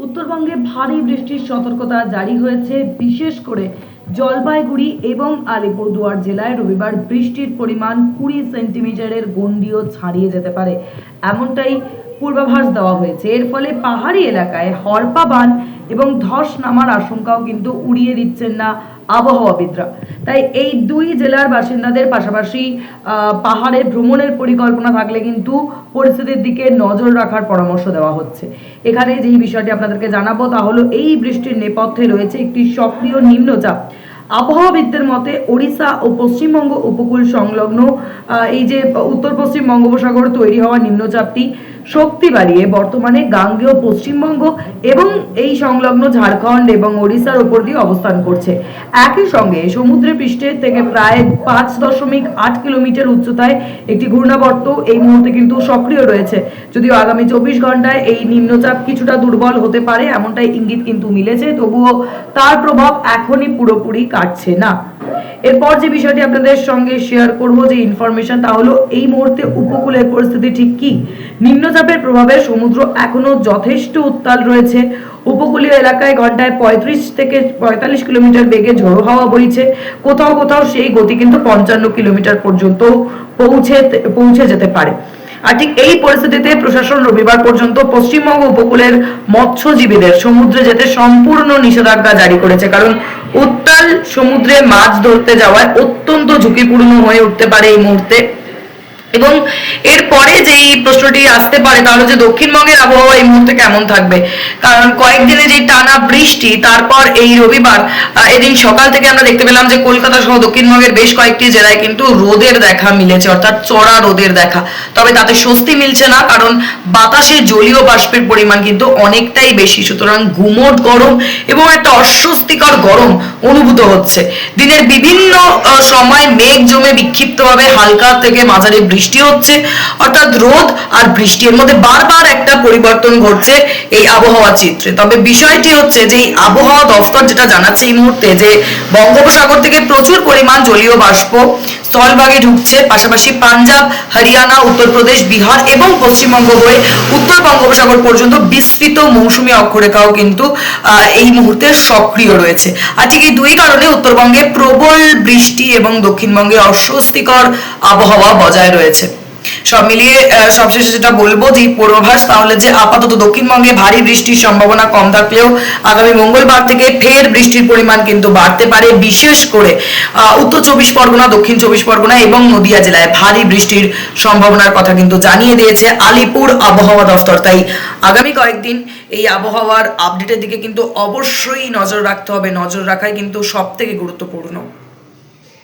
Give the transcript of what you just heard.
উত্তরবঙ্গে ভারী বৃষ্টির সতর্কতা জারি হয়েছে। বিশেষ করে জলপাইগুড়ি এবং আলিপুরদুয়ার জেলায় রবিবার বৃষ্টির পরিমাণ 20 সেন্টিমিটারের গণ্ডিও ছাড়িয়ে যেতে পারে, এমনটাই পূর্বাভাস দেওয়া হয়েছে। এর ফলে পাহাড়ি এলাকায় হড়পা বান এবং ধস নামার আশঙ্কাও কিন্তু উড়িয়ে দিচ্ছেন না আবহাওয়াবিদরা। তাই এই দুই জেলার বাসিন্দাদের পাশাপাশি পাহাড়ে ভ্রমণের পরিকল্পনা থাকলে কিন্তু পরিস্থিতির দিকে নজর রাখার পরামর্শ দেওয়া হচ্ছে। এখানে যেই বিষয়টি আপনাদেরকে জানাবো তা হলো, এই বৃষ্টির নেপথ্যে রয়েছে একটি সক্রিয় নিম্নচাপ। আবহাওয়াবিদদের মতে ওড়িশা ও পশ্চিমবঙ্গ উপকূল সংলগ্ন এই যে উত্তর পশ্চিম বঙ্গোপসাগরে তৈরি হওয়া নিম্নচাপটি শক্তি বাড়িয়ে বর্তমানে গাঙ্গেয় পশ্চিমবঙ্গ এবং এই সংলগ্ন ঝাড়খণ্ড এবং ওড়িশার উপর দিয়ে অবস্থান করছে। একই সঙ্গে সমুদ্রের পৃষ্ঠে থেকে প্রায় 5.8 কিলোমিটার উচ্চতায় একটি ঘূর্ণাবর্ত এই মুহূর্তে কিন্তু সক্রিয় রয়েছে। যদিও আগামী 24 ঘন্টায় এই নিম্নচাপ কিছুটা দুর্বল হতে পারে এমনটাই ইঙ্গিত কিন্তু মিলেছে, তবুও তার প্রভাব এখনই পুরোপুরি কাটছে না। এরপর যে বিষয়টি আপনাদের সঙ্গে শেয়ার করব, যে ইনফরমেশন, তা হলো এই মুহূর্তে উপকূলের পরিস্থিতি ঠিক কি। নিম্নচাপের প্রভাবে সমুদ্র এখনো যথেষ্ট উত্তাল রয়েছে। উপকূলীয় এলাকায় ঘন্টায় 35 থেকে 45 কিলোমিটার বেগে ঝোড়ো হাওয়া বইছে। কোথাও কোথাও সেই গতি কিন্তু 55 কিলোমিটার পর্যন্ত পৌঁছে যেতে পারে। আর ঠিক এই পরিস্থিতিতে প্রশাসন রবিবার পর্যন্ত পশ্চিমবঙ্গ উপকূলের মৎস্যজীবীদের সমুদ্রে যেতে সম্পূর্ণ নিষেধাজ্ঞা জারি করেছে, কারণ উত্তাল সমুদ্রে মাছ ধরতে যাওয়ায় অত্যন্ত ঝুঁকিপূর্ণ হয়ে উঠতে পারে এই মুহূর্তে। এবং এরপরে যেই প্রশ্নটি আসতে পারে তা হলো যে দক্ষিণবঙ্গের আবহাওয়া এই মুহূর্তে কেমন থাকবে, কারণ কয়েকদিনে যে টানা বৃষ্টি, তারপর এই রবিবার এদিন সকাল থেকে আমরা দেখতে পেলাম যে কলকাতা সহ দক্ষিণবঙ্গের বেশ কয়েকটি জেলায় কিন্তু রোদের দেখা মিলেছে, অর্থাৎ চড়া রোদের দেখা। তবে তাতে স্বস্তি মিলছে না, কারণ বাতাসে জলীয় বাষ্পের পরিমাণ কিন্তু অনেকটাই বেশি, সুতরাং গুমোট গরম এবং একটা অস্বস্তিকর গরম অনুভূত হচ্ছে। দিনের বিভিন্ন সময় মেঘ জমে বিক্ষিপ্তভাবে হালকা থেকে মাঝারি বৃষ্টি হচ্ছে, অর্থাৎ রোদ আর বৃষ্টির মধ্যে বারবার একটা পরিবর্তন ঘটছে এই আবহাওয়া চিত্রে। তবে বিষয়টি হচ্ছে যে এই আবহাওয়া দফতর যেটা জানাচ্ছে এই মুহূর্তে, যে বঙ্গোপসাগর থেকে প্রচুর পরিমাণ জলীয় বাষ্প স্থলভাগে ঢুকছে, পাশাপাশি পাঞ্জাব, হরিয়ানা, উত্তরপ্রদেশ, বিহার এবং পশ্চিমবঙ্গ হয়ে উত্তর বঙ্গোপসাগর পর্যন্ত বিস্তৃত মৌসুমী অক্ষরেখাও কিন্তু এই মুহূর্তে সক্রিয় রয়েছে। আর ঠিক এই দুই কারণে উত্তরবঙ্গে প্রবল বৃষ্টি এবং দক্ষিণবঙ্গে অস্বস্তিকর আবহাওয়া বজায় রয়েছে। সব মিলিয়ে সবশেষে যেটা বলবো, যে পূর্বাভাস, তাহলে যে আপাতত দক্ষিণবঙ্গে ভারী বৃষ্টির সম্ভাবনা কম থাকলেও আগামী মঙ্গলবার থেকে ফের বৃষ্টির পরিমাণ কিন্তু বাড়তে পারে। বিশেষ করে উত্তর 24 পরগনা, দক্ষিণ 24 পরগনা এবং নদিয়া জেলায় ভারী বৃষ্টির সম্ভাবনার কথা কিন্তু জানিয়ে দিয়েছে আলিপুর আবহাওয়া দফতর। তাই আগামী কয়েকদিন এই আবহাওয়ার আপডেটের দিকে কিন্তু অবশ্যই নজর রাখতে হবে। নজর রাখাই কিন্তু সব থেকে গুরুত্বপূর্ণ।